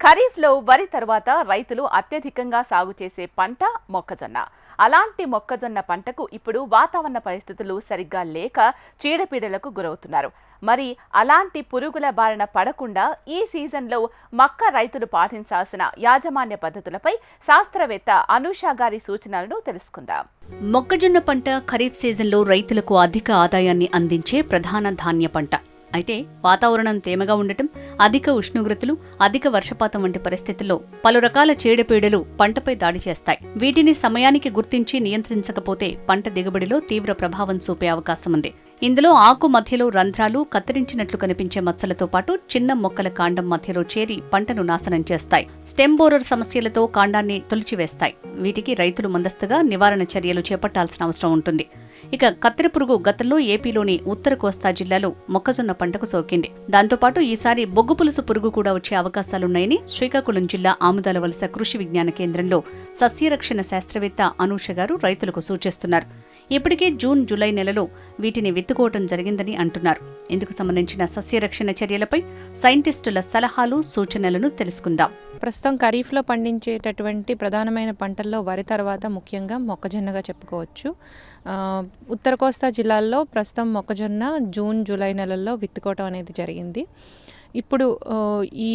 ఖరీఫ్లో వరి తర్వాత రైతులు అత్యధికంగా సాగు చేసే పంట మొక్కజొన్న. అలాంటి మొక్కజొన్న పంటకు ఇప్పుడు వాతావరణ పరిస్థితులు సరిగ్గా లేక చీడపీడలకు గురవుతున్నారు. మరి అలాంటి పురుగుల బారిన పడకుండా ఈ సీజన్లో మక్క రైతులు పాటించాల్సిన యాజమాన్య పద్ధతులపై శాస్త్రవేత్త అనూష గారి సూచనలను తెలుసుకుందాం. మొక్కజొన్న పంట ఖరీఫ్ సీజన్లో రైతులకు అధిక ఆదాయాన్ని అందించే ప్రధాన ధాన్య పంట. అయితే వాతావరణం తేమగా ఉండటం, అధిక ఉష్ణోగ్రతలు, అధిక వర్షపాతం వంటి పరిస్థితుల్లో పలు రకాల చీడపీడలు పంటపై దాడి చేస్తాయి. వీటిని సమయానికి గుర్తించి నియంత్రించకపోతే పంట దిగుబడిలో తీవ్ర ప్రభావం చూపే అవకాశం ఉంది. ఇందులో ఆకు మధ్యలో రంధ్రాలు, కత్తిరించినట్లు కనిపించే మచ్చలతో పాటు చిన్న మొక్కల కాండం మధ్యలో చేరి పంటను నాశనం చేస్తాయి. స్టెమ్ బోరర్ సమస్యలతో కాండాన్ని తొలిచివేస్తాయి. వీటికి రైతులు ముందస్తుగా నివారణ చర్యలు చేపట్టాల్సిన అవసరం ఉంటుంది. ఇక కత్తెర పురుగు గతంలో ఏపీలోని ఉత్తర కోస్తా జిల్లాలో మొక్కజొన్న పంటకు సోకింది. దాంతోపాటు ఈసారి బొగ్గు పులుసు పురుగు కూడా వచ్చే అవకాశాలున్నాయని శ్రీకాకుళం జిల్లా ఆముదాల వలస కృషి విజ్ఞాన కేంద్రంలో సస్యరక్షణ శాస్త్రవేత్త అనూష గారు రైతులకు సూచిస్తున్నారు. ఇప్పటికే జూన్, జూలై నెలలో వీటిని విత్తుకోవటం జరిగిందని అంటున్నారు. ఇందుకు సంబంధించిన సస్యరక్షణ చర్యలపై సైంటిస్టుల సలహాలు, సూచనలను తెలుసుకుందాం. ప్రస్తుతం ఖరీఫ్లో పండించేటటువంటి ప్రధానమైన పంటల్లో వరి తర్వాత ముఖ్యంగా మొక్కజొన్నగా చెప్పుకోవచ్చు. ఉత్తర కోస్తా జిల్లాల్లో ప్రస్తుతం మొక్కజొన్న జూన్, జూలై నెలల్లో విత్తుకోవటం అనేది జరిగింది. ఇప్పుడు ఈ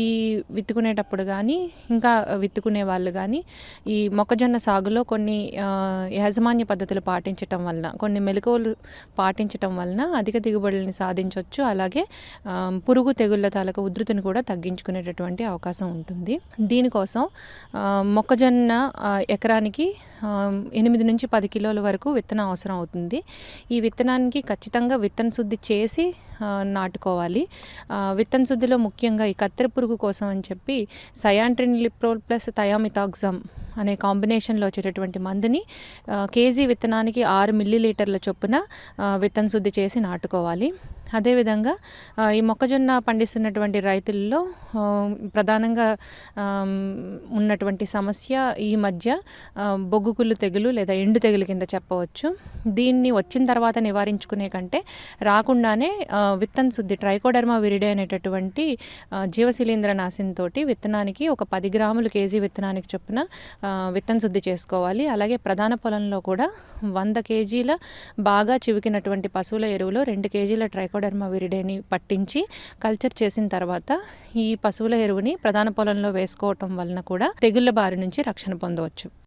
విత్తుకునేటప్పుడు కానీ ఇంకా విత్తుకునే వాళ్ళు కానీ ఈ మొక్కజొన్న సాగులో కొన్ని యాజమాన్య పద్ధతులు పాటించటం వలన, కొన్ని మెలకువలు పాటించటం వలన అధిక దిగుబడులను సాధించవచ్చు. అలాగే పురుగు తెగుళ్ళ తాలూకు ఉధృతిని కూడా తగ్గించుకునేటటువంటి అవకాశం ఉంటుంది. దీనికోసం మొక్కజొన్న ఎకరానికి 8 నుంచి 10 కిలోల వరకు విత్తనం అవసరం అవుతుంది. ఈ విత్తనానికి ఖచ్చితంగా విత్తన శుద్ధి చేసి నాటుకోవాలి. విత్తన శుద్ధిలో ముఖ్యంగా ఈ కత్తెర పురుగు కోసం అని చెప్పి సయాంట్రినిలిప్రోల్ ప్లస్ థయామిథాక్సమ్ అనే కాంబినేషన్లో వచ్చేటటువంటి మందుని కేజీ విత్తనానికి 6 మిల్లీలీటర్ల చొప్పున విత్తన శుద్ధి చేసి నాటుకోవాలి. అదేవిధంగా ఈ మొక్కజొన్న పండిస్తున్నటువంటి రైతుల్లో ప్రధానంగా ఉన్నటువంటి సమస్య ఈ మధ్య బొగ్గుకుళ్ళు తెగులు లేదా ఎండు తెగులు కింద చెప్పవచ్చు. దీన్ని వచ్చిన తర్వాత నివారించుకునే కంటే రాకుండానే విత్తన శుద్ధి ట్రైకోడర్మా విరిడే అనేటటువంటి జీవశిలీంద్ర నాశినితో విత్తనానికి ఒక 10 గ్రాములు కేజీ విత్తనానికి చొప్పున విత్తన శుద్ధి చేసుకోవాలి. అలాగే ప్రధాన పొలంలో కూడా 100 కేజీల బాగా చివికినటువంటి పశువుల ఎరువులో 2 కేజీల ట్రైకోడర్మా విరిడేని పట్టించి కల్చర్ చేసిన తర్వాత ఈ పశువుల ఎరువుని ప్రధాన పొలంలో వేసుకోవటం వలన కూడా తెగుళ్ల బారి నుంచి రక్షణ పొందవచ్చు.